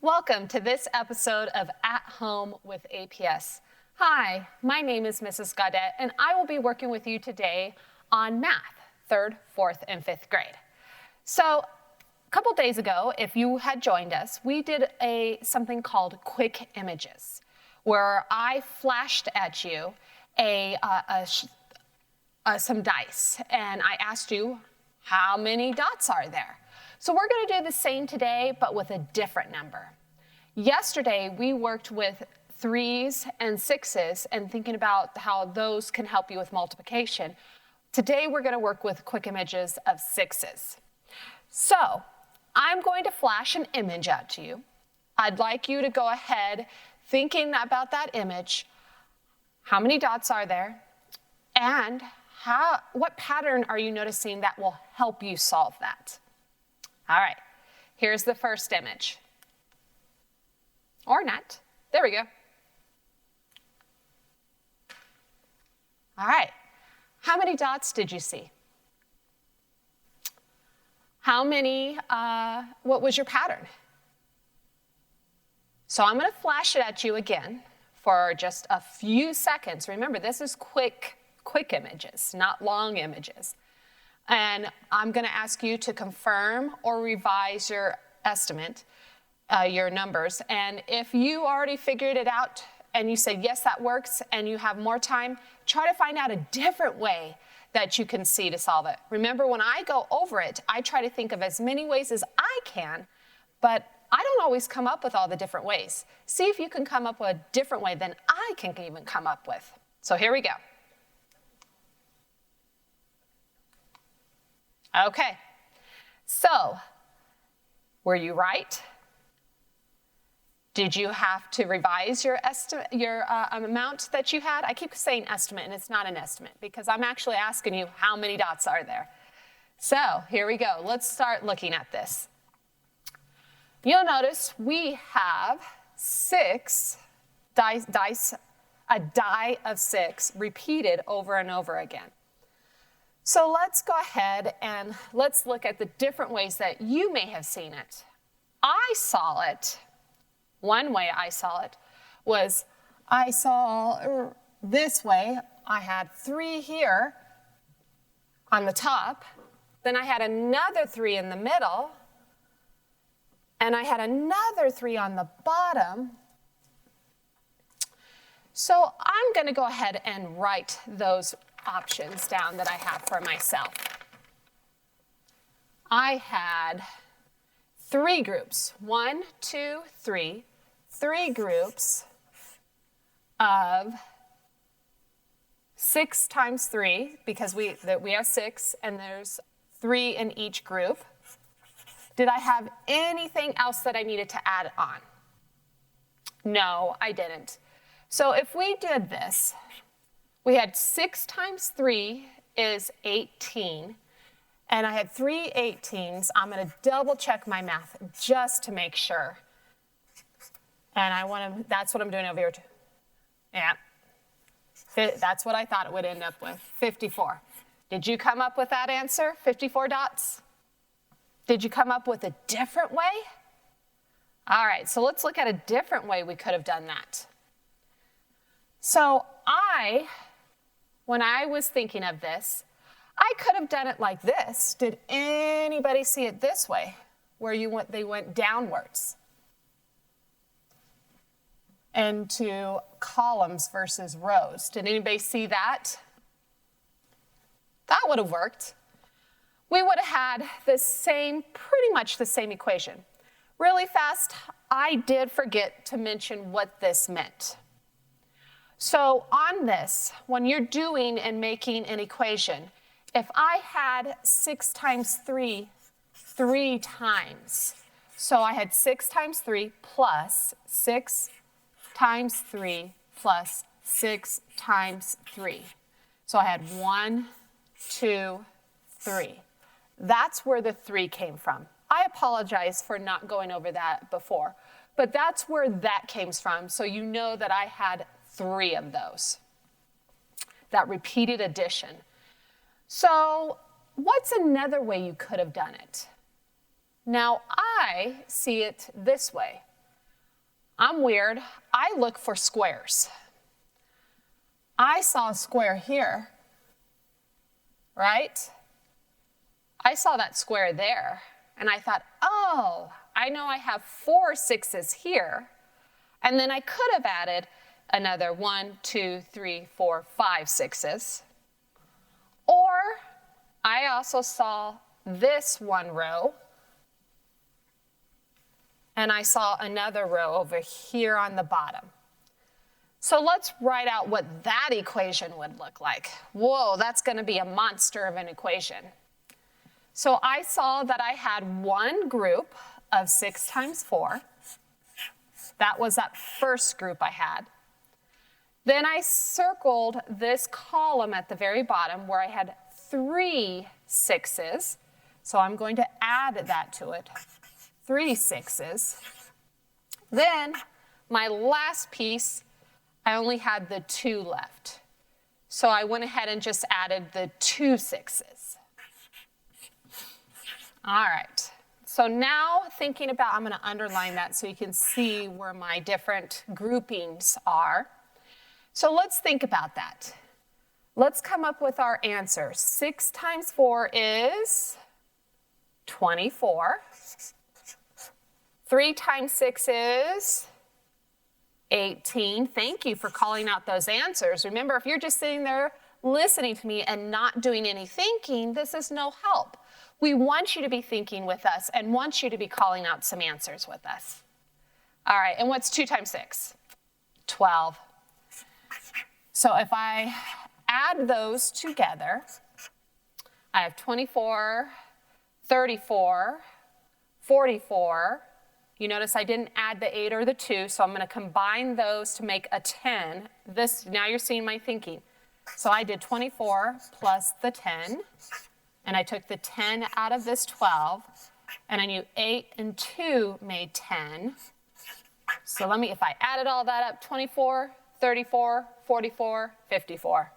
Welcome to this episode of At Home with APS. Hi, my name is Mrs. Gaudette, and I will be working with you today on math, 3rd, 4th, and 5th grade. So a couple days ago, if you had joined us, we did something called Quick Images, where I flashed at you some dice, and I asked you, how many dots are there? So we're going to do the same today, but with a different number. Yesterday, we worked with 3s and 6s and thinking about how those can help you with multiplication. Today, we're going to work with quick images of 6s. So I'm going to flash an image out to you. I'd like you to go ahead thinking about that image. How many dots are there? And what pattern are you noticing that will help you solve that? All right, here's the first image. Or not. There we go. All right, how many dots did you see? How many, what was your pattern? So I'm going to flash it at you again for just a few seconds. Remember, this is quick images, not long images. And I'm going to ask you to confirm or revise your estimate, your numbers. And if you already figured it out and you said, yes, that works, and you have more time, try to find out a different way that you can see to solve it. Remember, when I go over it, I try to think of as many ways as I can, but I don't always come up with all the different ways. See if you can come up with a different way than I can even come up with. So here we go. Okay, so were you right? Did you have to revise your estimate, your amount that you had? I keep saying estimate, and it's not an estimate because I'm actually asking you how many dots are there. So here we go. Let's start looking at this. You'll notice we have 6 dice, a die of 6 repeated over and over again. So let's go ahead and let's look at the different ways that you may have seen it. I saw it, one way I saw it was I saw this way. I had 3 here on the top, then I had another 3 in the middle, and I had another 3 on the bottom. So I'm going to go ahead and write those options down that I have for myself. I had 3 groups, 1, 2, 3, 3 groups of 6 times 3, because we have 6 and there's 3 in each group. Did I have anything else that I needed to add on? No, I didn't. So if we did this, we had 6 times 3 is 18, and I had 3 18s. I'm going to double check my math just to make sure. And that's what I'm doing over here too. Yeah, that's what I thought it would end up with, 54. Did you come up with that answer, 54 dots? Did you come up with a different way? All right, so let's look at a different way we could have done that. So when I was thinking of this, I could have done it like this. Did anybody see it this way, where they went downwards into columns versus rows? Did anybody see that? That would have worked. We would have had pretty much the same equation. Really fast, I did forget to mention what this meant. So on this, when you're doing and making an equation, if I had 6 times 3, 3 times. So I had 6 times 3 plus 6 times 3 plus 6 times 3. So I had 1, 2, 3. That's where the 3 came from. I apologize for not going over that before, but that's where that came from. So you know that I had 3 of those, that repeated addition. So what's another way you could have done it? Now I see it this way. I'm weird. I look for squares. I saw a square here, right? I saw that square there, and I thought, oh, I know I have 4 6s here, and then I could have added another 1, 2, 3, 4, 5 6s. Or I also saw this one row, and I saw another row over here on the bottom. So let's write out what that equation would look like. Whoa, that's going to be a monster of an equation. So I saw that I had one group of 6 times 4. That was that first group I had. Then I circled this column at the very bottom where I had 3 6s. So I'm going to add that to it. 3 6s. Then my last piece, I only had the 2 left. So I went ahead and just added the 2 6s. All right. So now thinking about, I'm going to underline that so you can see where my different groupings are. So let's think about that. Let's come up with our answer. 6 times 4 is 24. 3 times 6 is 18. Thank you for calling out those answers. Remember, if you're just sitting there listening to me and not doing any thinking, this is no help. We want you to be thinking with us and want you to be calling out some answers with us. All right, and what's 2 times 6? 12. So if I add those together, I have 24, 34, 44. You notice I didn't add the 8 or the 2, so I'm going to combine those to make a 10. Now you're seeing my thinking. So I did 24 plus the 10, and I took the 10 out of this 12, and I knew 8 and 2 made 10. So if I added all that up, 24, 34, 44, 54.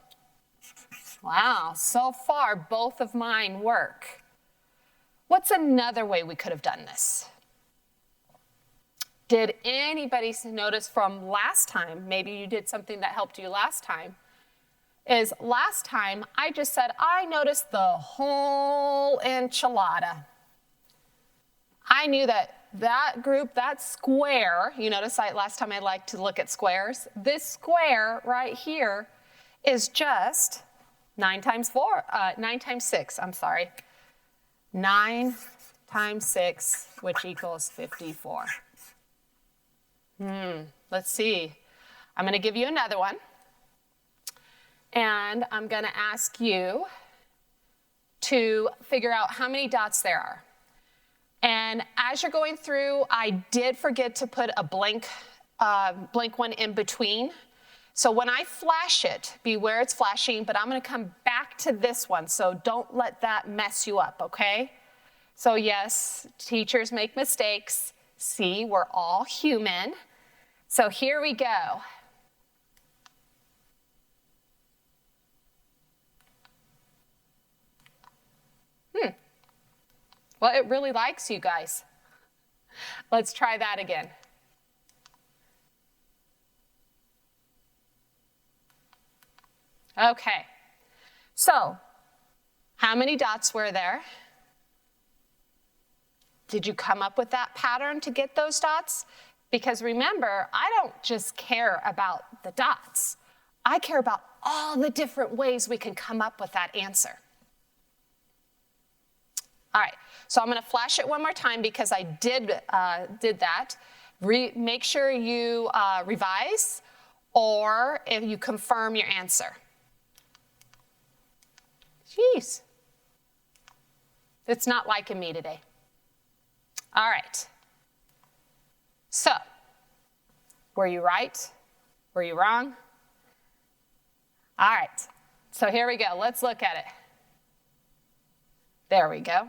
Wow, so far both of mine work. What's another way we could have done this? Did anybody notice from last time, maybe you did something that helped you last time, is last time I just said, I noticed the whole enchilada. I knew that group, that square, you notice last time I liked to look at squares. This square right here is just 9 times 6, I'm sorry. 9 times 6, which equals 54. Let's see. I'm going to give you another one. And I'm going to ask you to figure out how many dots there are. And as you're going through, I did forget to put a blank one in between. So when I flash it, beware it's flashing, but I'm going to come back to this one. So don't let that mess you up, okay? So yes, teachers make mistakes. See, we're all human. So here we go. Well, it really likes you guys. Let's try that again. Okay. So, how many dots were there? Did you come up with that pattern to get those dots? Because remember, I don't just care about the dots. I care about all the different ways we can come up with that answer. All right, so I'm going to flash it one more time because I did that. Make sure you revise or if you confirm your answer. Jeez. It's not liking me today. All right. So, were you right? Were you wrong? All right, so here we go. Let's look at it. There we go.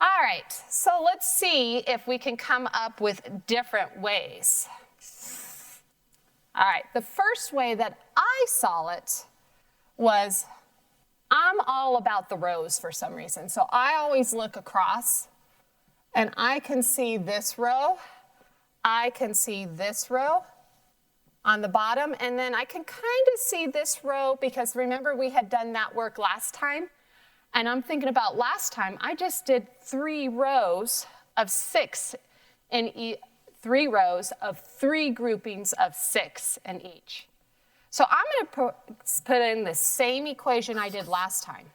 All right, so let's see if we can come up with different ways. All right, the first way that I saw it was I'm all about the rows for some reason. So I always look across and I can see this row I can see this row on the bottom, and then I can kind of see this row because remember we had done that work last time, and I'm thinking about last time I just did 3 rows of 6 in 3 rows of 3 groupings of 6 in each. So I'm going to put in the same equation I did last time.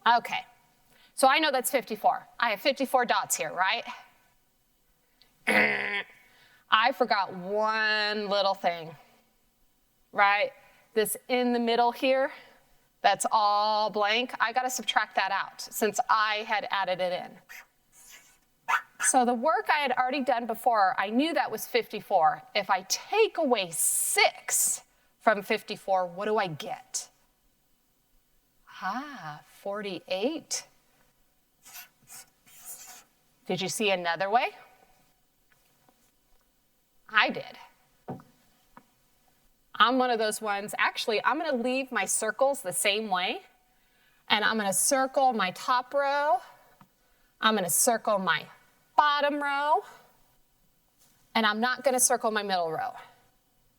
Okay, so I know that's 54. I have 54 dots here, right? I forgot one little thing, right? This in the middle here, that's all blank. I got to subtract that out since I had added it in. So the work I had already done before, I knew that was 54. If I take away 6 from 54, what do I get? 48. Did you see another way? I did. I'm one of those ones, actually, I'm going to leave my circles the same way. And I'm going to circle my top row. I'm going to circle my bottom row. And I'm not going to circle my middle row.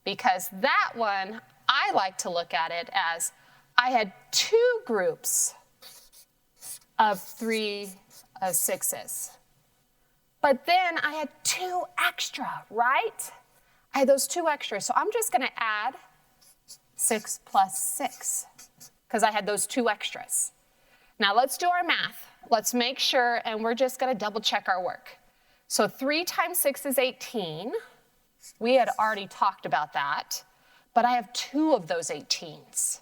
Because that one, I like to look at it as I had 2 groups of 3 of 6s. But then I had 2 extra, right? I had those 2 extras. So I'm just going to add 6 plus 6 because I had those 2 extras. Now let's do our math. Let's make sure, and we're just going to double check our work. So 3 times 6 is 18. We had already talked about that, but I have 2 of those 18s.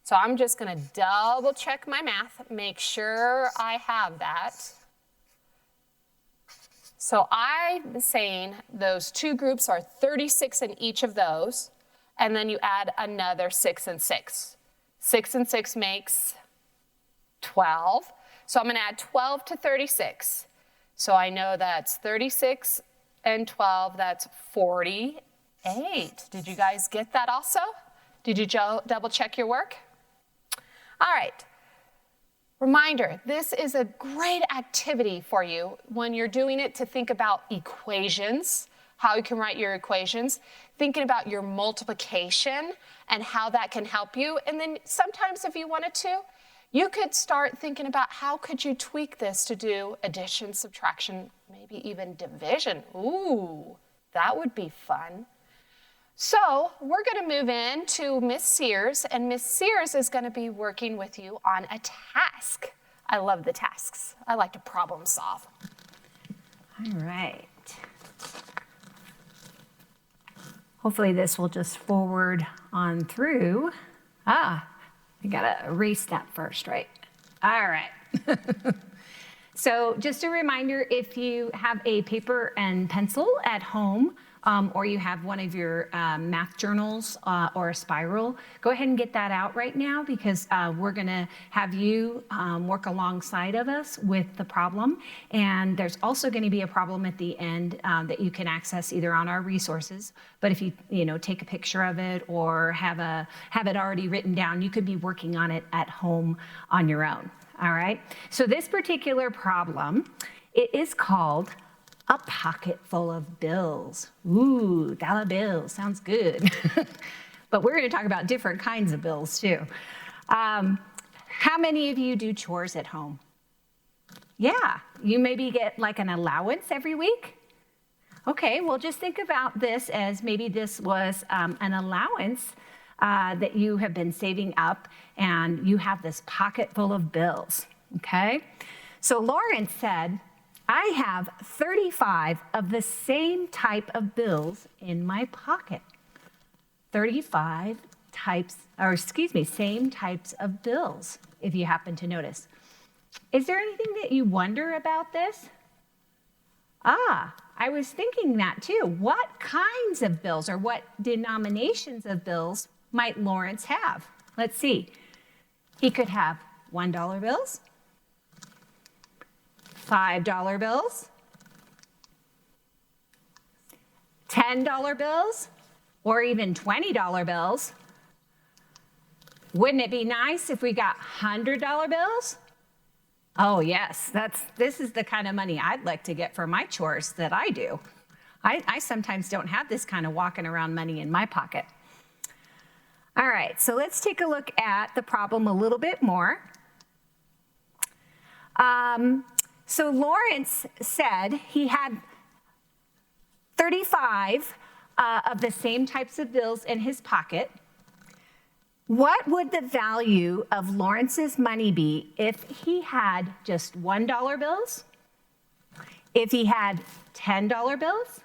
So I'm just going to double check my math, make sure I have that. So I'm saying those 2 groups are 36 in each of those, and then you add another 6 and 6. 6 and 6 makes 12. So I'm going to add 12 to 36. So I know that's 36 and 12, that's 48. Did you guys get that also? Did you double check your work? All right. Reminder, this is a great activity for you when you're doing it to think about equations, how you can write your equations, thinking about your multiplication and how that can help you. And then sometimes if you wanted to, you could start thinking about how could you tweak this to do addition, subtraction, maybe even division. Ooh, that would be fun. So we're going to move in to Miss Sears, and Miss Sears is going to be working with you on a task. I love the tasks. I like to problem solve. All right. Hopefully this will just forward on through. I got to erase that first, right? All right. So just a reminder, if you have a paper and pencil at home, or you have one of your math journals or a spiral, go ahead and get that out right now because we're going to have you work alongside of us with the problem. And there's also going to be a problem at the end that you can access either on our resources, but if you take a picture of it or have it already written down, you could be working on it at home on your own. All right. So this particular problem, it is called a pocket full of bills. Ooh, dollar bills, sounds good. But we're going to talk about different kinds of bills too. How many of you do chores at home? Yeah, you maybe get like an allowance every week. Okay, well just think about this as maybe this was an allowance that you have been saving up and you have this pocket full of bills, okay? So Lawrence said, I have 35 of the same type of bills in my pocket. 35 same types of bills, if you happen to notice. Is there anything that you wonder about this? I was thinking that too. What kinds of bills or what denominations of bills might Lawrence have? Let's see. He could have $1 bills, $5 bills, $10 bills, or even $20 bills. Wouldn't it be nice if we got $100 bills? Oh yes, this is the kind of money I'd like to get for my chores that I do. I sometimes don't have this kind of walking around money in my pocket. All right, so let's take a look at the problem a little bit more. So Lawrence said he had 35 of the same types of bills in his pocket. What would the value of Lawrence's money be if he had just $1 bills, if he had $10 bills,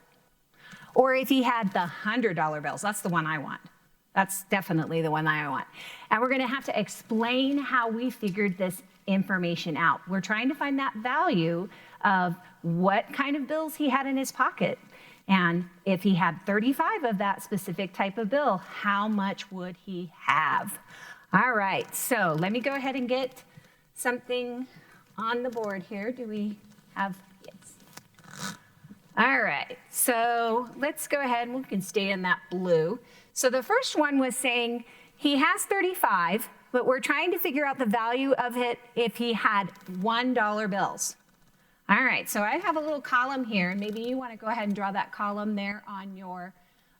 or if he had the $100 bills? That's the one I want. That's definitely the one I want. And we're going to have to explain how we figured this information out. We're trying to find that value of what kind of bills he had in his pocket. And if he had 35 of that specific type of bill, how much would he have? All right, so let me go ahead and get something on the board here. Do we have, yes. All right, so let's go ahead and we can stay in that blue. So the first one was saying he has 35, but we're trying to figure out the value of it if he had $1 bills. All right, so I have a little column here, and maybe you want to go ahead and draw that column there on your,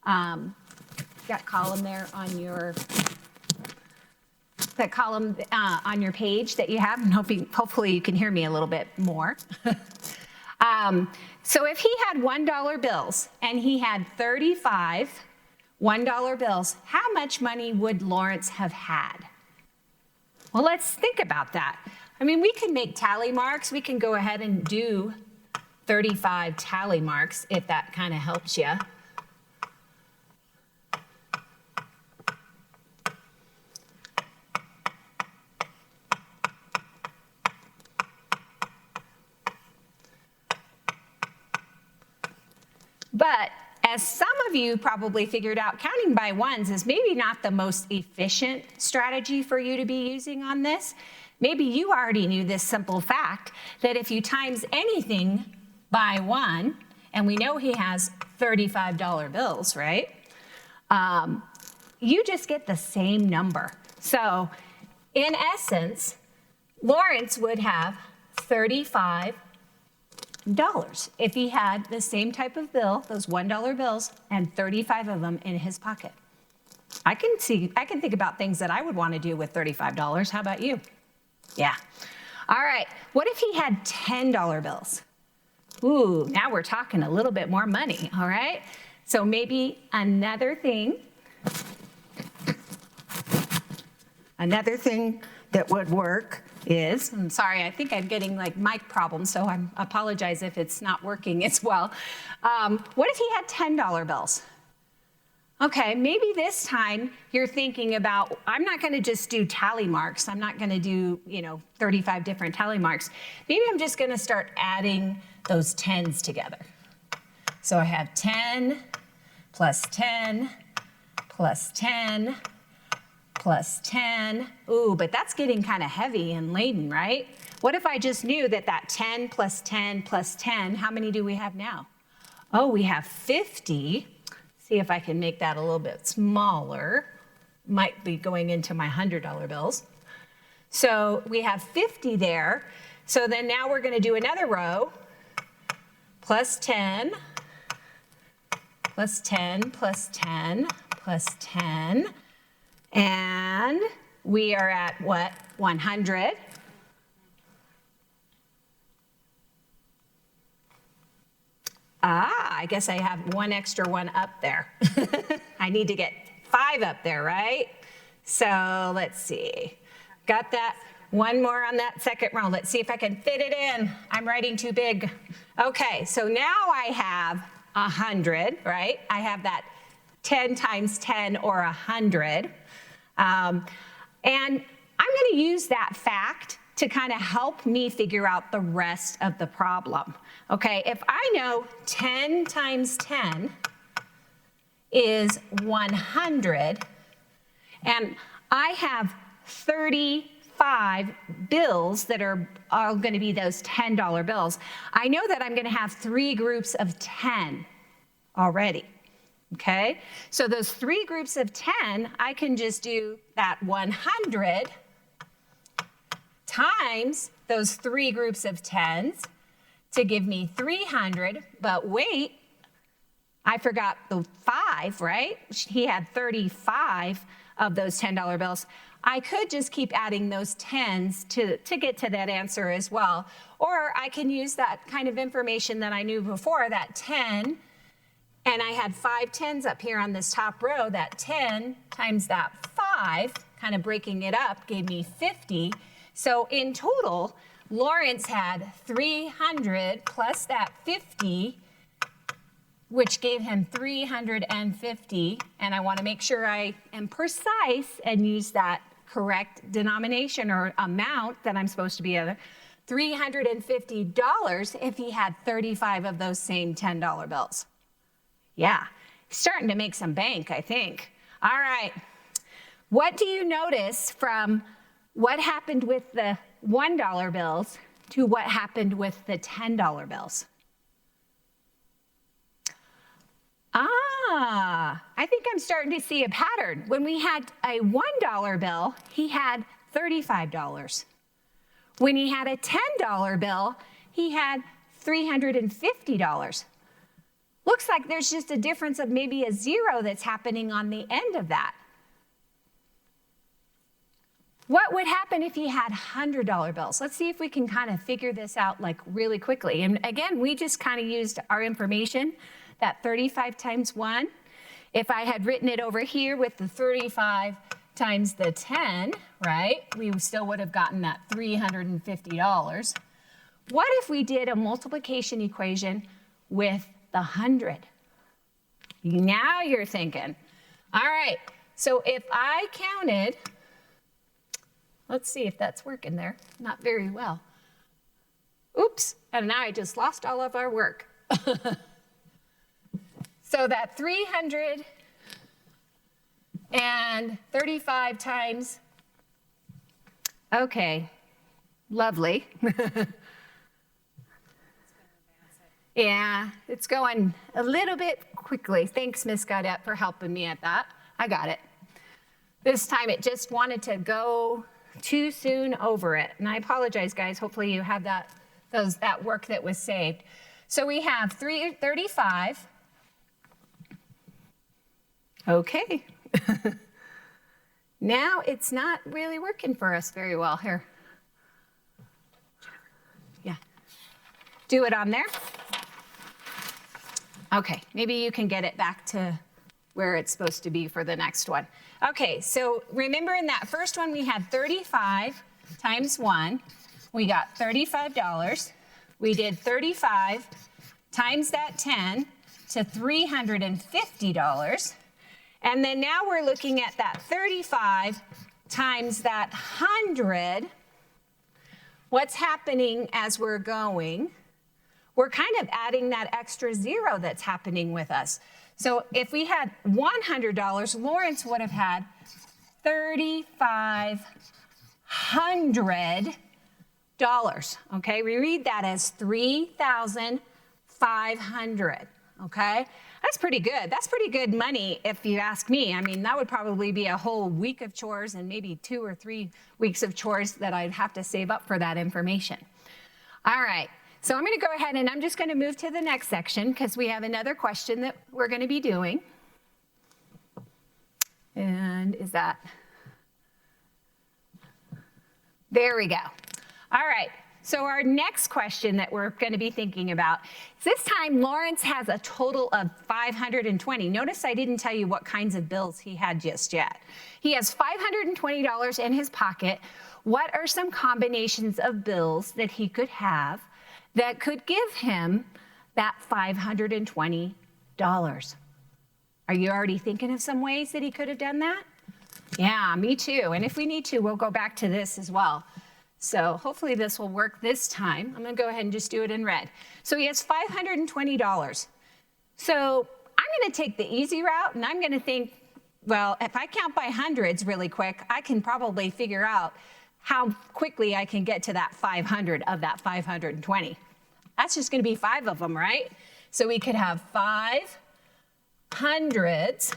that column on your page that you have, and hopefully you can hear me a little bit more. So if he had $1 bills and he had 35 $1 bills, how much money would Lawrence have had? Well, let's think about that. I mean, we can make tally marks. We can go ahead and do 35 tally marks if that kind of helps you. But as some of you probably figured out, counting by ones is maybe not the most efficient strategy for you to be using on this. Maybe you already knew this simple fact that if you times anything by 1, and we know he has $35 bills, right? You just get the same number. So in essence, Lawrence would have $35 if he had the same type of bill, those $1 bills, and 35 of them in his pocket. I can think about things that I would want to do with $35. How about you? Yeah. All right. What if he had $10 bills? Ooh, now we're talking a little bit more money, all right? So maybe another thing that would work is, I'm sorry, I think I'm getting like mic problems, so I apologize if it's not working as well. What if he had $10 bills? Okay, maybe this time you're thinking about, I'm not gonna just do tally marks. I'm not gonna do, 35 different tally marks. Maybe I'm just gonna start adding those 10s together. So I have 10 plus 10 plus 10 plus 10. Ooh, but that's getting kind of heavy and laden, right? What if I just knew that 10 plus 10 plus 10, how many do we have now? Oh, we have 50. See if I can make that a little bit smaller. Might be going into my $100 bills. So we have 50 there. So then now we're going to do another row. Plus 10, plus 10, plus 10, plus 10. And we are at what? 100. I guess I have one extra one up there. I need to get 5 up there, right? So let's see. Got that. One more on that second row. Let's see if I can fit it in. I'm writing too big. Okay, so now I have 100, right? I have that 10 times 10 or 100. And I'm going to use that fact to kind of help me figure out the rest of the problem. Okay, if I know 10 times 10 is 100, and I have 35 bills that are all going to be those $10 bills, I know that I'm going to have 3 groups of 10 already. Okay, so those 3 groups of 10, I can just do that 100 times those 3 groups of 10s to give me 300, but wait, I forgot the 5, right? He had 35 of those $10 bills. I could just keep adding those 10s to get to that answer as well. Or I can use that kind of information that I knew before, that 10, and I had 5 10s up here on this top row. That 10 times that 5, kind of breaking it up, gave me 50. So in total, Lawrence had 300 plus that 50, which gave him 350. And I want to make sure I am precise and use that correct denomination or amount that I'm supposed to be at. $350 if he had 35 of those same $10 bills. Yeah, starting to make some bank, I think. All right. What do you notice from what happened with the $1 bills to what happened with the $10 bills? I think I'm starting to see a pattern. When we had a $1 bill, he had $35. When he had a $10 bill, he had $350. Looks like there's just a difference of maybe a 0 that's happening on the end of that. What would happen if he had $100 bills? Let's see if we can kind of figure this out like really quickly. And again, we just kind of used our information, that 35 times 1. If I had written it over here with the 35 times the 10, right, we still would have gotten that $350. What if we did a multiplication equation with the 100? Now you're thinking. All right, so if I counted, let's see if that's working there. Not very well. Oops, and now I just lost all of our work. So that 335 times, okay, lovely. Yeah, it's going a little bit quickly. Thanks, Miss Gaudette, for helping me at that. I got it. This time it just wanted to go too soon over it. And I apologize, guys. Hopefully you have that work that was saved. So we have 335. Okay. Now it's not really working for us very well here. Yeah. Do it on there. Okay, maybe you can get it back to where it's supposed to be for the next one. Okay, so remember in that first one we had 35 times 1. We got $35. We did 35 times that 10 to $350. And then now we're looking at that 35 times that 100. What's happening as we're going? We're kind of adding that extra 0 that's happening with us. So if we had $100, Lawrence would have had $3,500. Okay, we read that as 3,500. Okay, that's pretty good. That's pretty good money if you ask me. I mean, that would probably be a whole week of chores and maybe 2 or 3 weeks of chores that I'd have to save up for that information. All right. So I'm going to go ahead and I'm just going to move to the next section because we have another question that we're going to be doing. And is that? There we go. All right. So our next question that we're going to be thinking about is this time Lawrence has a total of 520. Notice I didn't tell you what kinds of bills he had just yet. He has $520 in his pocket. What are some combinations of bills that he could have that could give him that $520? Are you already thinking of some ways that he could have done that? Yeah, me too. And if we need to, we'll go back to this as well. So hopefully this will work this time. I'm going to go ahead and just do it in red. So he has $520. So I'm going to take the easy route, and I'm going to think, well, if I count by hundreds really quick, I can probably figure out how quickly I can get to that 500 of that 520. That's just going to be 5 of them, right? So we could have 5 hundreds.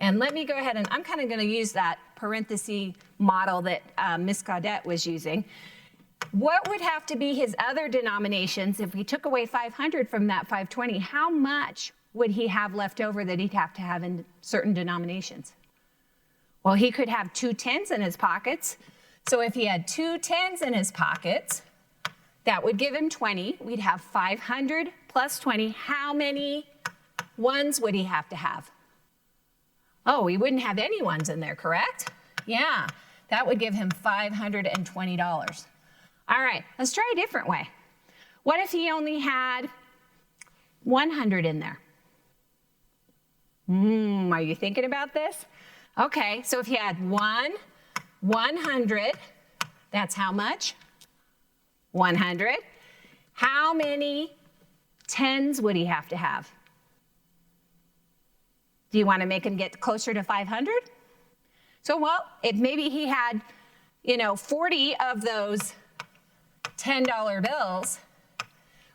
And let me go ahead and I'm kind of going to use that parenthesis model that Miss Gaudette was using. what would have to be his other denominations if we took away 500 from that 520? How much would he have left over that he'd have to have in certain denominations? Well, he could have 2 tens in his pockets. So if he had 2 tens in his pockets, that would give him 20. We'd have 500 plus 20. How many ones would he have to have? Oh, he wouldn't have any ones in there, correct? Yeah, that would give him $520. All right, let's try a different way. What if he only had 100 in there? Are you thinking about this? Okay, so if he had 100, that's how much? 100. How many tens would he have to have? Do you want to make him get closer to 500? So, well, if maybe he had, 40 of those $10 bills,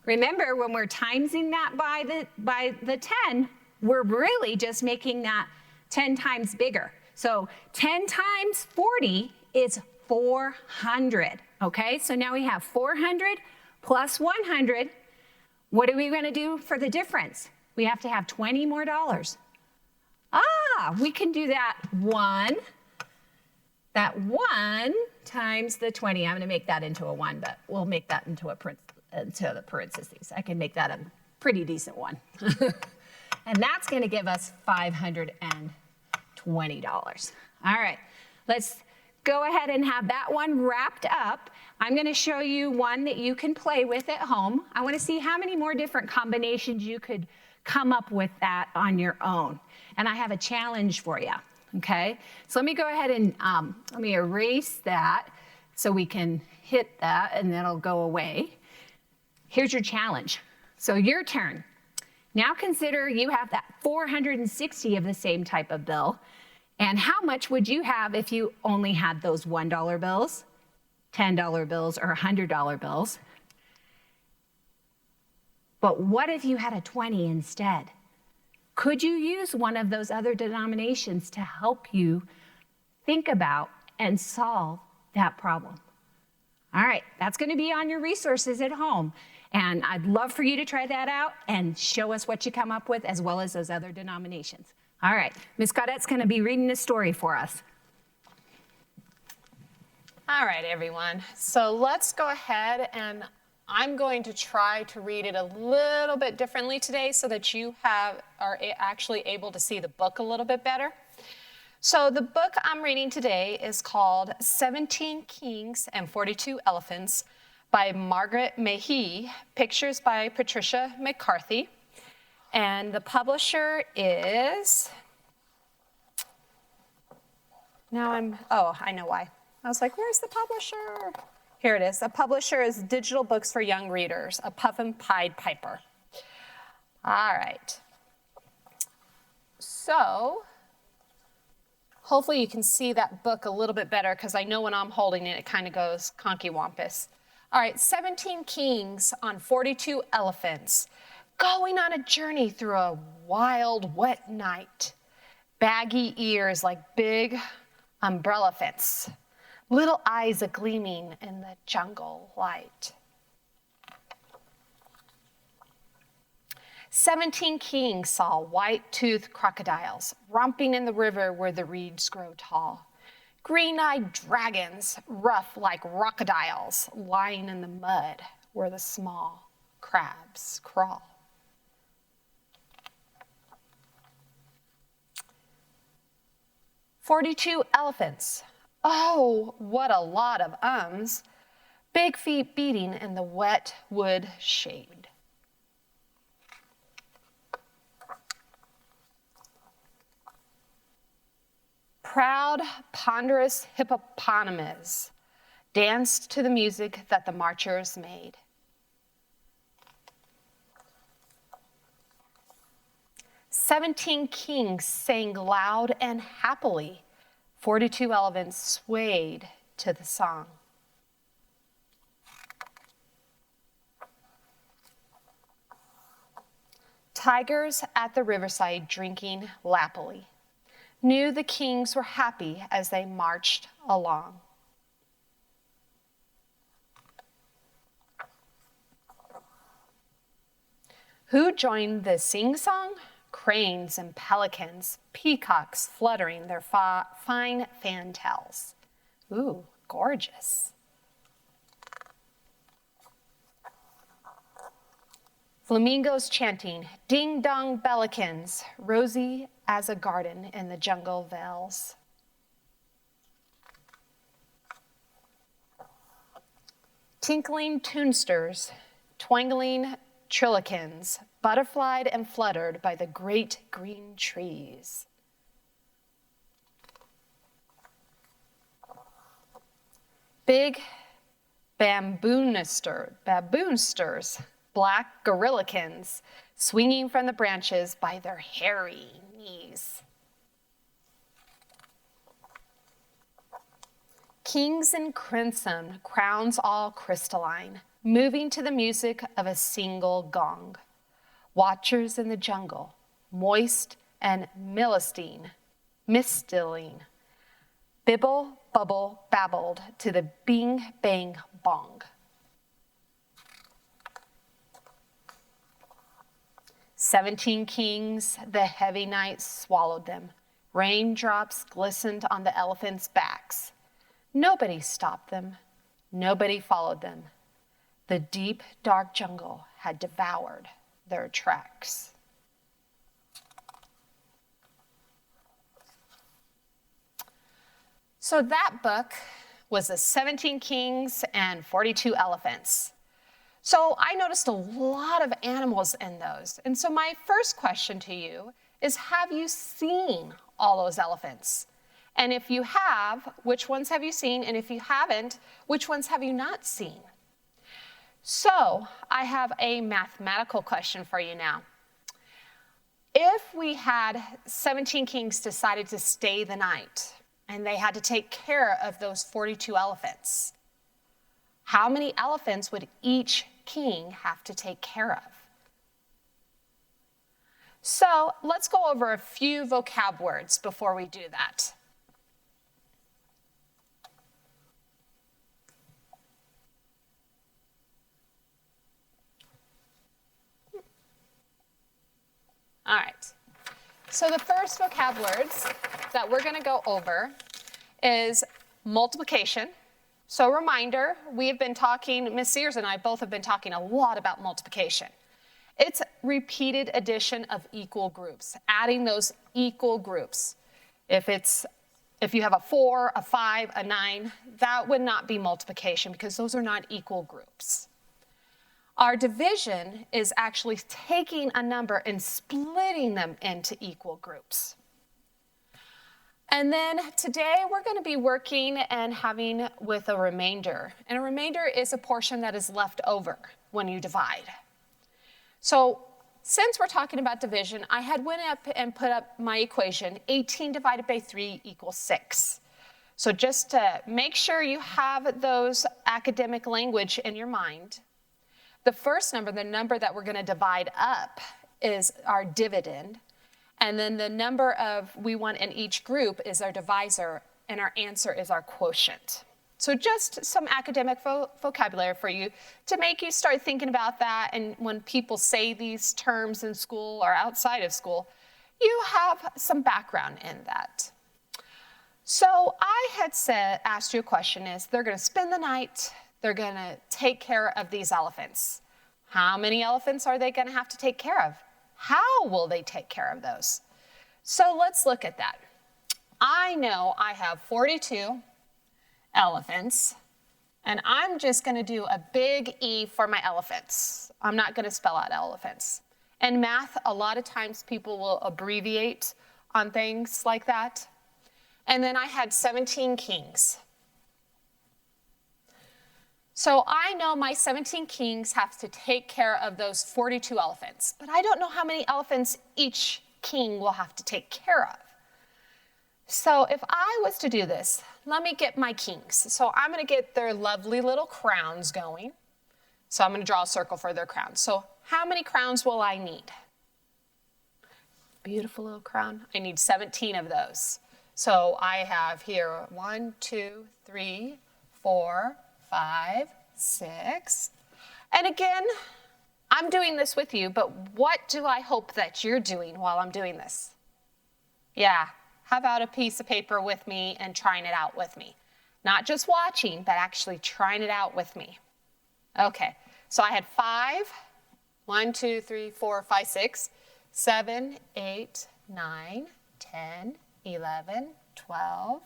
remember when we're timesing that by the 10, we're really just making that 10 times bigger. So 10 times 40 is 400, okay? So now we have 400 plus 100. What are we gonna do for the difference? We have to have 20 more dollars. We can do that one times the 20. I'm gonna make that into a 1, but we'll make that into the parentheses. I can make that a pretty decent one. And that's gonna give us $520. All right, let's go ahead and have that one wrapped up. I'm gonna show you one that you can play with at home. I wanna see how many more different combinations you could come up with that on your own. And I have a challenge for you, okay? So let me go ahead and let me erase that so we can hit that and that'll go away. Here's your challenge. So your turn. Now consider you have that 460 of the same type of bill. And how much would you have if you only had those $1 bills, $10 bills, or $100 bills? But what if you had a 20 instead? Could you use one of those other denominations to help you think about and solve that problem? All right, that's going to be on your resources at home. And I'd love for you to try that out and show us what you come up with as well as those other denominations. All right, Ms. Gaudette's going to be reading the story for us. All right, everyone. So let's go ahead and I'm going to try to read it a little bit differently today so that you are actually able to see the book a little bit better. So the book I'm reading today is called 17 Kings and 42 Elephants by Margaret Mahey, pictures by Patricia McCarthy, and the publisher is, I know why. I was like, where's the publisher? Here it is. The publisher is Digital Books for Young Readers, a Puffin Pied Piper. All right. So hopefully you can see that book a little bit better because I know when I'm holding it, it kind of goes conky-wampus. All right, 17 kings on 42 elephants, going on a journey through a wild, wet night. Baggy ears like big umbrella fence, little eyes a-gleaming in the jungle light. 17 kings saw white-toothed crocodiles romping in the river where the reeds grow tall. Green-eyed dragons, rough like crocodiles, lying in the mud where the small crabs crawl. "42 elephants. Oh, what a lot of ums. Big feet beating in the wet wood shade. Proud, ponderous hippopotamus danced to the music that the marchers made. "17 kings sang loud and happily. 42 elephants swayed to the song. Tigers at the riverside drinking lappily knew the kings were happy as they marched along. Who joined the sing-song? Cranes and pelicans, peacocks fluttering their fine fantails. Ooh, gorgeous. Flamingos chanting, ding-dong bellicans, rosy as a garden in the jungle vales. Tinkling tunesters, twangling trillikins, butterflied and fluttered by the great green trees. Big baboonsters, black gorillikins, swinging from the branches by their hairy knees. Kings in crimson, crowns all crystalline, moving to the music of a single gong. Watchers in the jungle, moist and mistilling, bibble, bubble, babbled to the bing, bang, bong. 17 kings, the heavy night swallowed them. Raindrops glistened on the elephants' backs. Nobody stopped them. Nobody followed them. The deep, dark jungle had devoured their tracks. So that book was the 17 Kings and 42 Elephants. So I noticed a lot of animals in those. And so my first question to you is, have you seen all those elephants? And if you have, which ones have you seen? And if you haven't, which ones have you not seen? So I have a mathematical question for you now. If we had 17 kings decided to stay the night and they had to take care of those 42 elephants, how many elephants would each king have to take care of? So let's go over a few vocab words before we do that. All right, so the first vocab words that we're gonna go over is multiplication. So reminder, we have been talking, Ms. Sears and I both have been talking a lot about multiplication. It's repeated addition of equal groups, adding those equal groups. If you have a 4, a 5, a 9, that would not be multiplication because those are not equal groups. Our division is actually taking a number and splitting them into equal groups. And then today we're going to be working and having with a remainder. And a remainder is a portion that is left over when you divide. So since we're talking about division, I had went up and put up my equation, 18 divided by 3 equals 6. So just to make sure you have those academic language in your mind, the first number, the number that we're going to divide up, is our dividend. And then the number of we want in each group is our divisor, and our answer is our quotient. So just some academic vocabulary for you to make you start thinking about that. And when people say these terms in school or outside of school, you have some background in that. So I had asked you a question is, they're going to spend the night. They're going to take care of these elephants. How many elephants are they going to have to take care of? How will they take care of those? So let's look at that. I know I have 42 elephants, and I'm just going to do a big E for my elephants. I'm not going to spell out elephants. In math, a lot of times people will abbreviate on things like that. And then I had 17 kings. So I know my 17 kings have to take care of those 42 elephants, but I don't know how many elephants each king will have to take care of. So if I was to do this, let me get my kings. So I'm going to get their lovely little crowns going. So I'm going to draw a circle for their crowns. So how many crowns will I need? Beautiful little crown. I need 17 of those. So I have here 1, 2, 3, 4, 5, 6. And again, I'm doing this with you, but what do I hope that you're doing while I'm doing this? Yeah, how about a piece of paper with me and trying it out with me? Not just watching, but actually trying it out with me. Okay, so I had 5, 1, 2, 3, 4, 5, 6, 7, 8, 9, 10, 11, 12,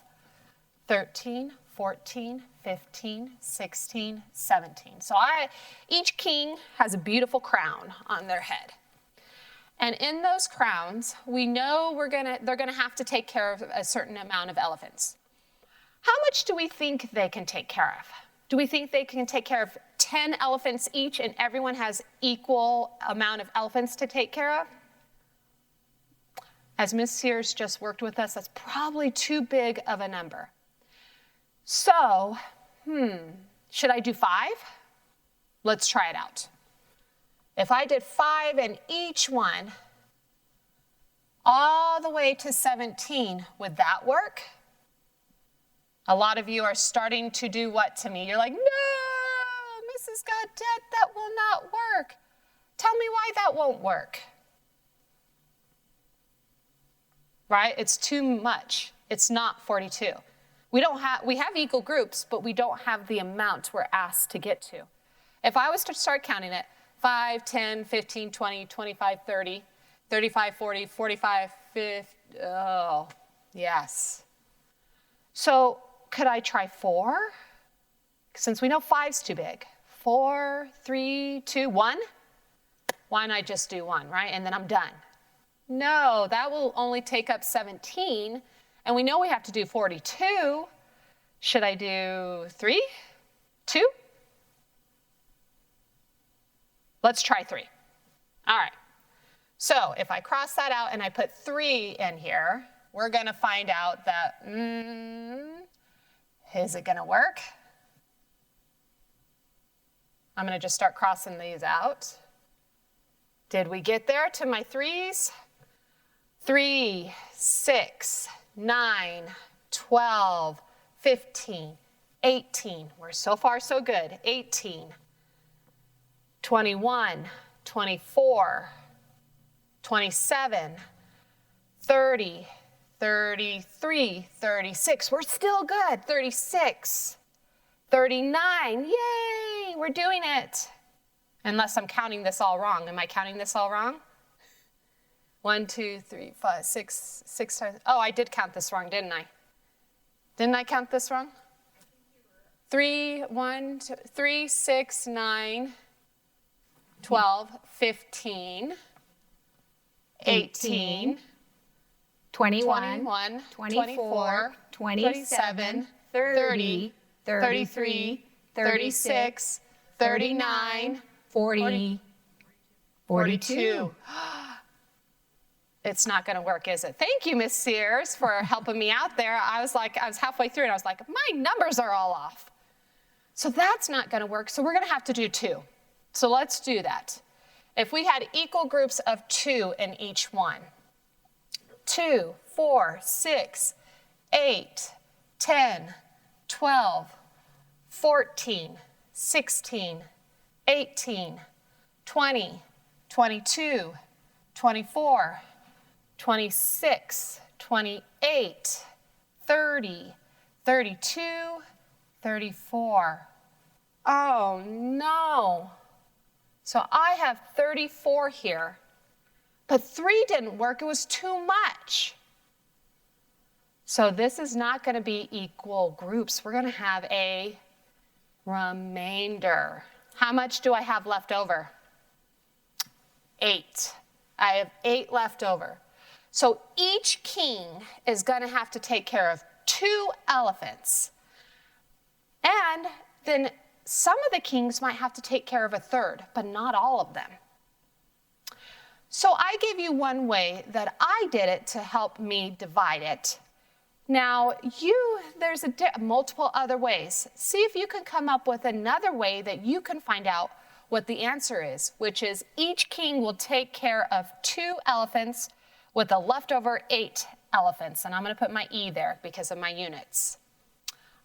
13, 14, 15, 16, 17. So each king has a beautiful crown on their head. And in those crowns, we know they're gonna have to take care of a certain amount of elephants. How much do we think they can take care of? Do we think they can take care of 10 elephants each and everyone has equal amount of elephants to take care of? As Miss Sears just worked with us, that's probably too big of a number. So, should I do 5? Let's try it out. If I did 5 in each one, all the way to 17, would that work? A lot of you are starting to do what to me? You're like, no, Mrs. Gaudette, that will not work. Tell me why that won't work. Right? It's too much. It's not 42. We have equal groups, but we don't have the amount we're asked to get to. If I was to start counting it, 5, 10, 15, 20, 25, 30, 35, 40, 45, 50, oh, yes. So could I try 4? Since we know 5's too big. 4, 3, 2, 1? Why not just do 1, right? And then I'm done. No, that will only take up 17, and we know we have to do 42. Should I do 3, 2? Let's try 3. All right. So if I cross that out and I put 3 in here, we're going to find out that, is it going to work? I'm going to just start crossing these out. Did we get there to my 3s? 3, 6, 9, 12, 15, 18. We're so far so good. 18, 21, 24, 27, 30, 33, 36. We're still good. 36, 39. Yay, we're doing it. Unless I'm counting this all wrong. Am I counting this all wrong? 1, 2, 3, 5, 6, 6 times. Oh, I did count this wrong, didn't I? Didn't I count this wrong? 3, 1, 2, 3, 6, 9, 12, 15, 18, 21, 24, 27, 30, 33, 36, 39, 40, 42. It's not going to work, is it? Thank you, Miss Sears, for helping me out there. I was halfway through, and I was like, my numbers are all off. So that's not going to work, so we're going to have to do 2. So let's do that. If we had equal groups of 2 in each one, 2, 4, 6, 8, 10, 12, 14, 16, 18, 20, 22, 24, 26, 28, 30, 32, 34. Oh no. So I have 34 here, but 3 didn't work. It was too much. So this is not going to be equal groups. We're going to have a remainder. How much do I have left over? 8. I have 8 left over. So each king is going to have to take care of 2 elephants. And then some of the kings might have to take care of a third, but not all of them. So I gave you one way that I did it to help me divide it. Now, there's multiple other ways. See if you can come up with another way that you can find out what the answer is, which is each king will take care of 2 elephants with a leftover 8 elephants. And I'm going to put my E there because of my units.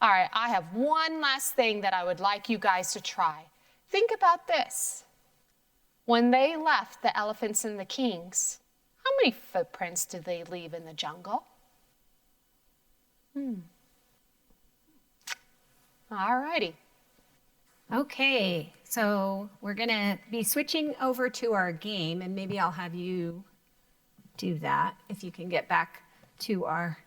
All right, I have one last thing that I would like you guys to try. Think about this. When they left the elephants and the kings, how many footprints did they leave in the jungle? All righty. Okay, so we're gonna be switching over to our game, and maybe I'll have you do that if you can get back to our,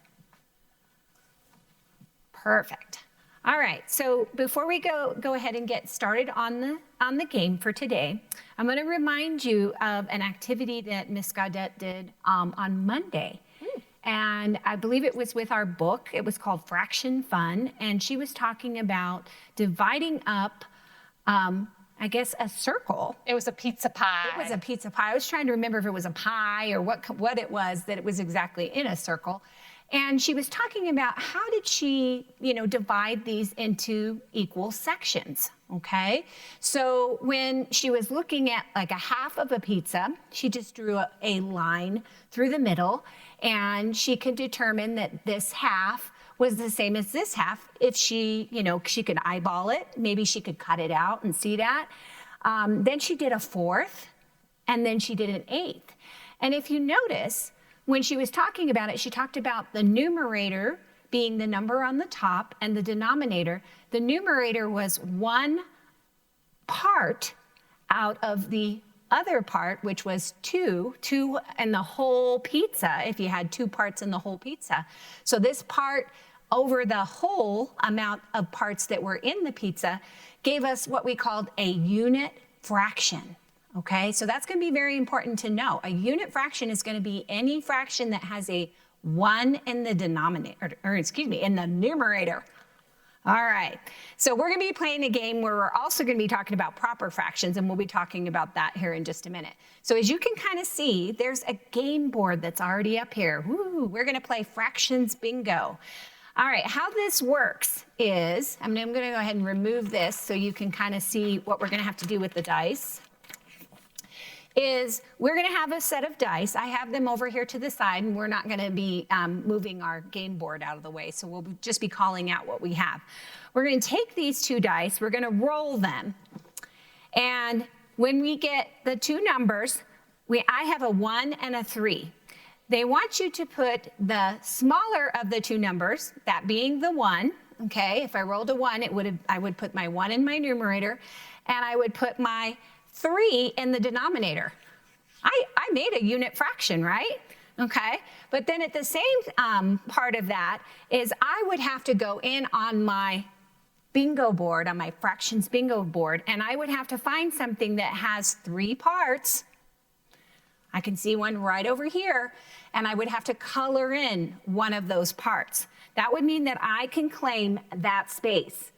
perfect. All right, so before we go ahead and get started on the game for today, I'm gonna remind you of an activity that Miss Gaudette did on Monday. And I believe it was with our book. It was called Fraction Fun. And she was talking about dividing up, I guess, a circle. It was a pizza pie. It was a pizza pie. I was trying to remember if it was a pie or what it was, that it was exactly in a circle. And she was talking about how did she, divide these into equal sections, okay? So when she was looking at like a half of a pizza, she just drew a line through the middle, and she could determine that this half was the same as this half if she could eyeball it. Maybe she could cut it out and see that. Then she did a fourth, and then she did an eighth. And if you notice, when she was talking about it, she talked about the numerator being the number on the top and the denominator. The numerator was one part out of the other part, which was two in the whole pizza, if you had two parts in the whole pizza. So this part over the whole amount of parts that were in the pizza gave us what we called a unit fraction. Okay, so that's going to be very important to know. A unit fraction is going to be any fraction that has a 1 in the denominator, in the numerator. All right, so we're going to be playing a game where we're also going to be talking about proper fractions, and we'll be talking about that here in just a minute. So as you can kind of see, there's a game board that's already up here. Woo, we're going to play fractions bingo. All right, how this works is, I'm going to go ahead and remove this so you can kind of see what we're going to have to do with the dice. Is we're going to have a set of dice. I have them over here to the side, and we're not going to be moving our game board out of the way, so we'll just be calling out what we have. We're going to take these two dice, we're going to roll them, and when we get the two numbers, I have a 1 and a 3. They want you to put the smaller of the two numbers, that being the 1, okay? If I rolled a 1, I would put my 1 in my numerator, and I would put my 3 in the denominator. I made a unit fraction, right? Okay, but then at the same part of that is I would have to go in on my bingo board, on my fractions bingo board, and I would have to find something that has 3 parts. I can see one right over here, and I would have to color in one of those parts. That would mean that I can claim that space.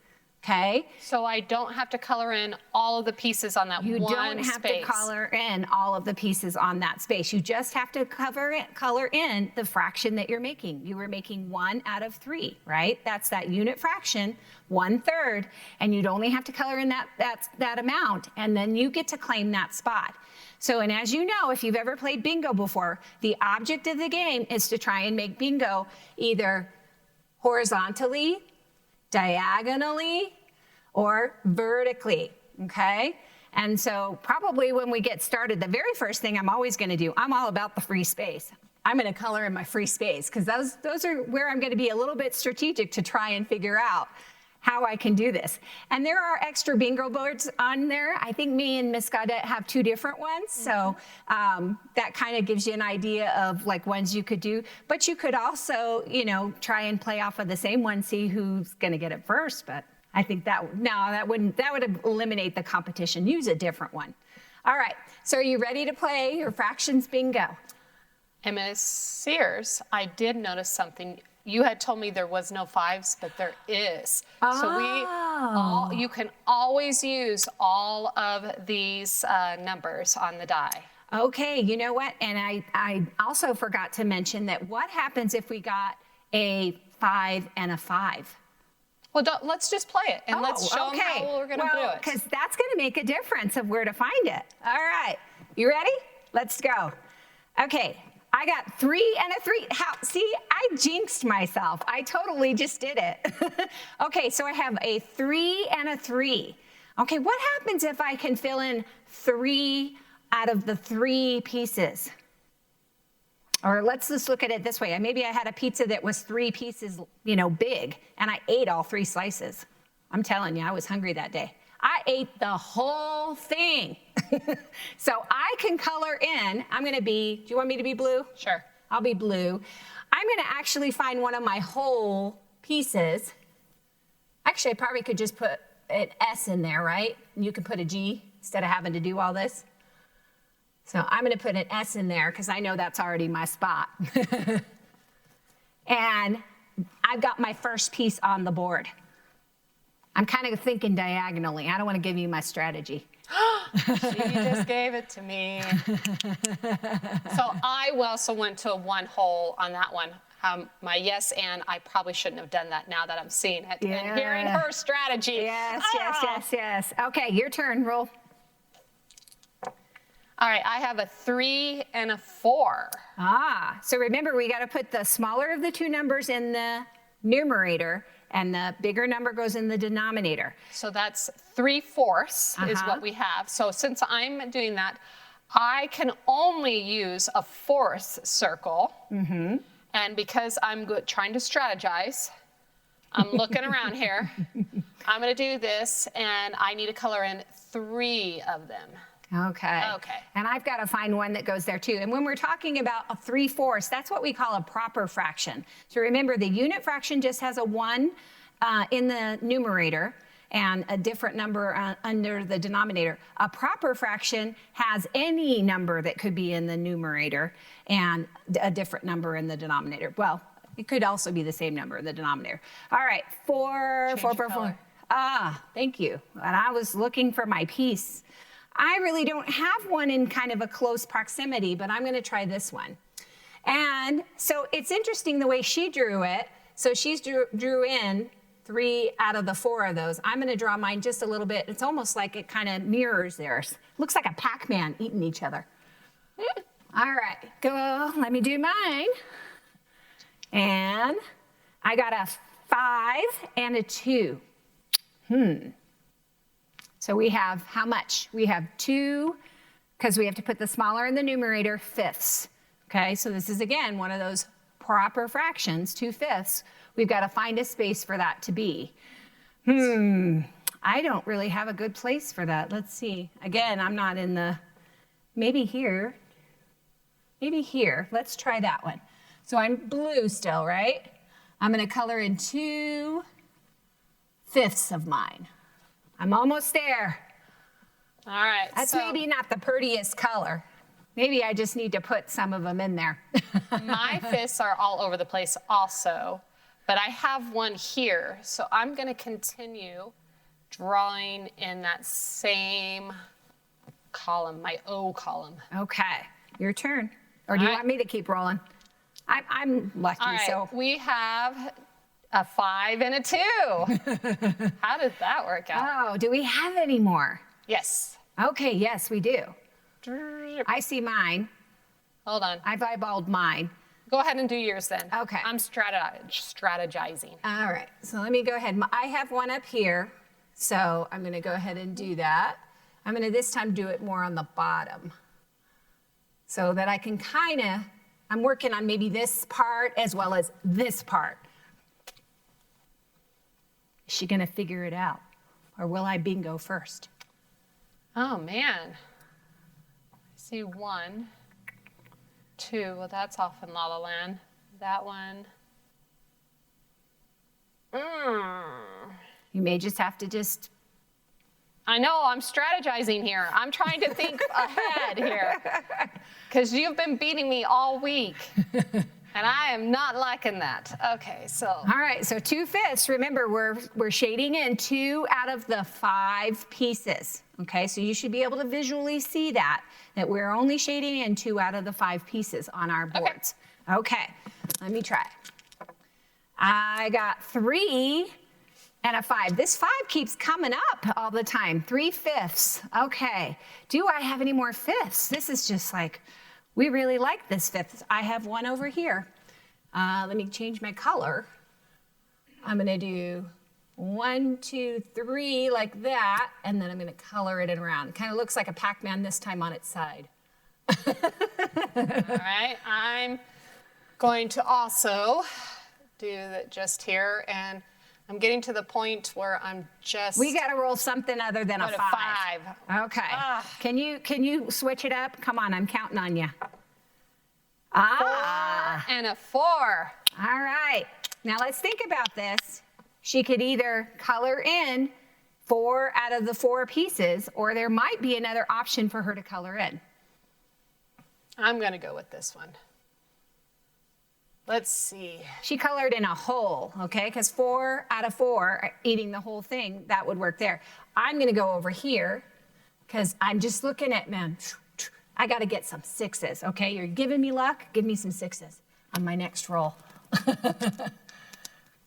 Okay. So I don't have to color in all of the pieces on that one space. You don't have to color in all of the pieces on that space. You just have to color in the fraction that you're making. You were making 1 out of 3, right? That's that unit fraction, 1/3, and you'd only have to color in that amount, and then you get to claim that spot. So, and as you know, if you've ever played bingo before, the object of the game is to try and make bingo either horizontally, diagonally, or vertically, okay? And so probably when we get started, the very first thing I'm always gonna do, I'm all about the free space. I'm gonna color in my free space, because those are where I'm gonna be a little bit strategic to try and figure out how I can do this. And there are extra bingo boards on there. I think me and Miss Gaudette have 2 different ones, so that kind of gives you an idea of like ones you could do. But you could also, try and play off of the same one, see who's gonna get it first. But I think that would eliminate the competition. Use a different one. All right, so are you ready to play your fractions bingo? And Ms. Sears, I did notice something. You had told me there was no 5s, but there is. Oh. So you can always use all of these numbers on the die. Okay, you know what? And I also forgot to mention that what happens if we got a 5 and a 5? Well, let's just play it, and let's show them how we're going to do it. Because that's going to make a difference of where to find it. All right, you ready? Let's go. Okay. I got 3 and a 3. See, I jinxed myself. I totally just did it. Okay, so I have a 3 and a 3. Okay, what happens if I can fill in 3 out of the 3 pieces. Or let's just look at it this way. Maybe I had a pizza that was 3 pieces, big, and I ate all 3 slices. I'm telling you, I was hungry that day. I ate the whole thing. So I can color in. I'm gonna be, do you want me to be blue? Sure. I'll be blue. I'm gonna actually find one of my whole pieces. Actually, I probably could just put an S in there, right? And you can put a G instead of having to do all this. So I'm gonna put an S in there because I know that's already my spot. And I've got my first piece on the board. I'm kind of thinking diagonally. I don't want to give you my strategy. She just gave it to me. So I also went to 1 hole on that one. My yes, and I probably shouldn't have done that now that I'm seeing it and hearing her strategy. Yes. Okay, your turn, roll. All right, I have a 3 and a 4. So remember, we got to put the smaller of the 2 numbers in the numerator, and the bigger number goes in the denominator. So that's 3/4 is what we have. So since I'm doing that, I can only use a 4th circle. And because I'm trying to strategize, I'm looking around here. I'm going to do this, and I need to color in 3 of them. Okay. And I've got to find one that goes there too. And when we're talking about a 3/4, that's what we call a proper fraction. So remember, the unit fraction just has a 1 in the numerator and a different number under the denominator. A proper fraction has any number that could be in the numerator and a different number in the denominator. Well, it could also be the same number in the denominator. All right, 4. Thank you. And I was looking for my piece. I really don't have one in kind of a close proximity, but I'm going to try this one. And so it's interesting the way she drew it. So she's drew in 3 out of the 4 of those. I'm going to draw mine just a little bit. It's almost like it kind of mirrors theirs. Looks like a Pac-Man eating each other. All right, go. Let me do mine. And I got a 5 and a 2. So we have how much? We have 2, because we have to put the smaller in the numerator, 5ths. Okay, so this is again one of those proper fractions, 2/5. We've got to find a space for that to be. I don't really have a good place for that. Let's see. Again, I'm not in the, maybe here. Maybe here. Let's try that one. So I'm blue still, right? I'm going to color in 2/5 of mine. I'm almost there. All right. That's maybe not the prettiest color. Maybe I just need to put some of them in there. My 5ths are all over the place also, but I have one here. So I'm going to continue drawing in that same column, my O column. Okay, your turn. Or do you want me to keep rolling? I'm lucky, All right, so. we have a 5 and a 2. How did that work out? Oh, do we have any more? Yes. Okay, yes, we do. I see mine. Hold on. I've eyeballed mine. Go ahead and do yours then. Okay. I'm strategizing. All right, so let me go ahead. I have one up here, so I'm going to go ahead and do that. I'm going to this time do it more on the bottom so that I can kind of, I'm working on maybe this part as well as this part. Is she going to figure it out, or will I bingo first? Oh, man. I see 1, 2. Well, that's off in La La Land. That one. You may just have to just. I know, I'm strategizing here. I'm trying to think ahead here. Because you've been beating me all week. And I am not liking that. Okay, so. All right, so 2/5. Remember, we're shading in 2 out of the 5 pieces. Okay, so you should be able to visually see that we're only shading in 2 out of the 5 pieces on our boards. Okay, let me try. I got 3 and a 5. This 5 keeps coming up all the time. 3/5. Okay, do I have any more 5ths? This is just like, we really like this 5th. I have one over here. Let me change my color. I'm gonna do 1, 2, 3, like that, and then I'm gonna color it around. It kind of looks like a Pac-Man this time on its side. All right, I'm going to also do that just here, and I'm getting to the point where I'm just. We got to roll something other than a Go to 5. 5. Okay. Ah. Can you switch it up? Come on, I'm counting on you. 4 and a 4. All right. Now let's think about this. She could either color in 4 out of the 4 pieces, or there might be another option for her to color in. I'm going to go with this one. Let's see. She colored in a whole, okay? Because 4 out of 4 are eating the whole thing. That would work there. I'm going to go over here because I'm just looking at, man, I got to get some 6s, okay? You're giving me luck. Give me some 6s on my next roll.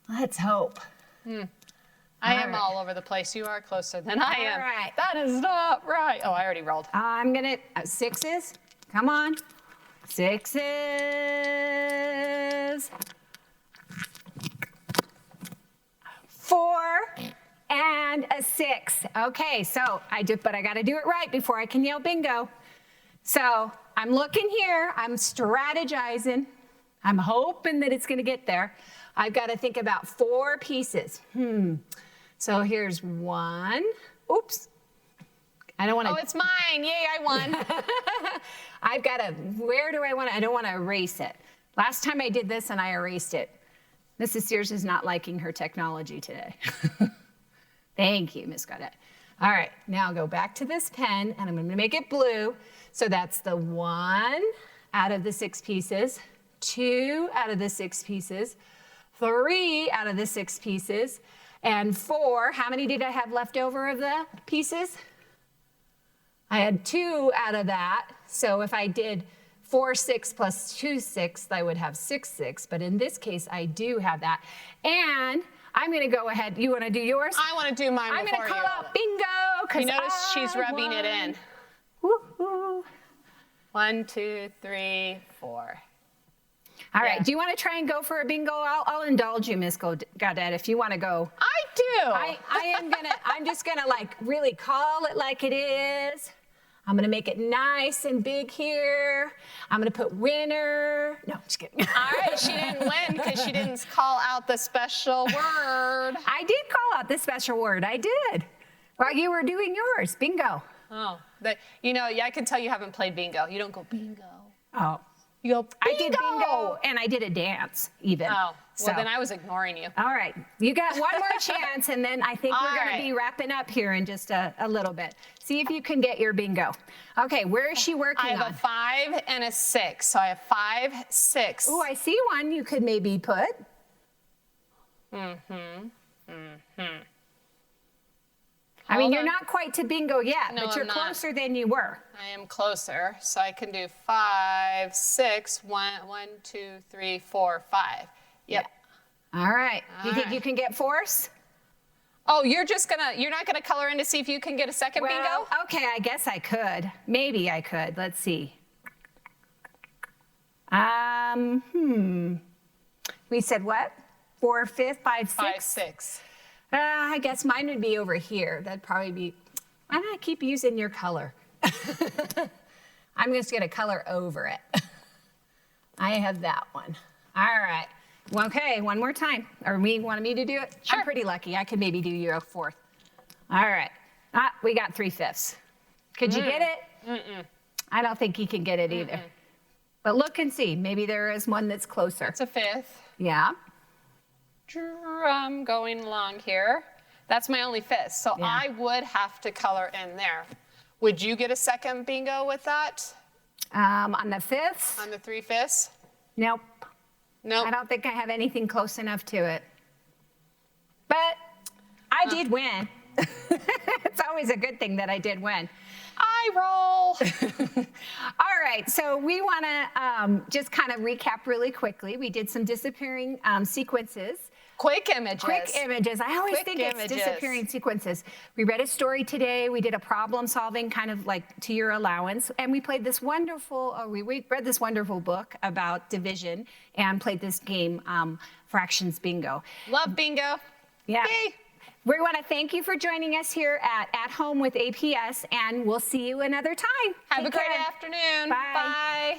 Let's hope. I am all over the place. You are closer than I am. All right. That is not right. Oh, I already rolled. I'm going to, 6s. Come on. 6s. 4 and a 6. Okay, so but I got to do it right before I can yell bingo. So I'm looking here. I'm strategizing. I'm hoping that it's going to get there. I've got to think about 4 pieces. So here's 1. Oops. I don't want to. Oh, it's mine. Yay, I won. I've got to, where do I want to, I don't want to erase it. Last time I did this and I erased it. Mrs. Sears is not liking her technology today. Thank you, Miss Gaudette. All right, now I'll go back to this pen and I'm going to make it blue. So that's the 1 out of the 6 pieces, 2 out of the 6 pieces, 3 out of the 6 pieces, and 4. How many did I have left over of the pieces? I had 2 out of that. So if I did 4 6 plus 2 6, I would have 6 6. But in this case, I do have that. And I'm going to go ahead. You want to do yours? I want to do mine I'm before going to call out bingo. You notice she's rubbing it in. Woo-hoo. 1, 2, 3, 4. All right. Yeah. Do you want to try and go for a bingo? I'll indulge you, Miss Gaudette, if you want to go. I do. I'm just gonna like really call it like it is. I'm gonna make it nice and big here. I'm gonna put winner. No, I'm just kidding. All right, she didn't win because she didn't call out the special word. I did call out the special word. I did. While you were doing yours, bingo. Oh, I can tell you haven't played bingo. You don't go bingo. Oh, You go bingo. I did bingo and I did a dance even. Oh, So- well then I was ignoring you. All right, you got one more chance, and then I think we're All going right. to be wrapping up here in just a little bit. See if you can get your bingo. Okay, where is she working I have on? a 5 and a 6, so I have 5, 6. Oh, I see one you could maybe put. I mean, Hold you're on. not quite to bingo yet, No, but you're I'm not. closer than you were. I am closer, so I can do 5, 6, 1, 2, 3, 4, 5. Yep. All right. You All think right. you can get force? Oh, you're not gonna color in to see if you can get a second Well, bingo? okay, I guess I could. Maybe I could. Let's see. We said what? 4, 5, 5, 6? 5, 6. I guess mine would be over here. That'd probably be. Why don't I keep using your color? I'm just gonna color over it. I have that one. All right. Well, okay, one more time. Or wanted me to do it? Sure. I'm pretty lucky. I could maybe do your 4th. All right. We got 3/5. Could you get it? I don't think you can get it either. But look and see. Maybe there is one that's closer. It's a 5th. Yeah. Drum going along here. That's my only 5th, so Yeah. I would have to color in there. Would you get a second bingo with that On the 5th? on the 3/5? Nope. Nope. I don't think I have anything close enough to it. But I did win. It's always a good thing that I did win. I roll. All right, so we want to just kind of recap really quickly. We did some disappearing sequences. Quick images. Quick images. I always Quick think images. it's disappearing sequences. We read a story today. We did a problem solving kind of like to your allowance. And we played this wonderful, we read this wonderful book about division and played this game, Fractions Bingo. Love bingo. Yeah. Yay. We want to thank you for joining us here at Home with APS, and we'll see you another time. Have Take a great care. afternoon. Bye. Bye.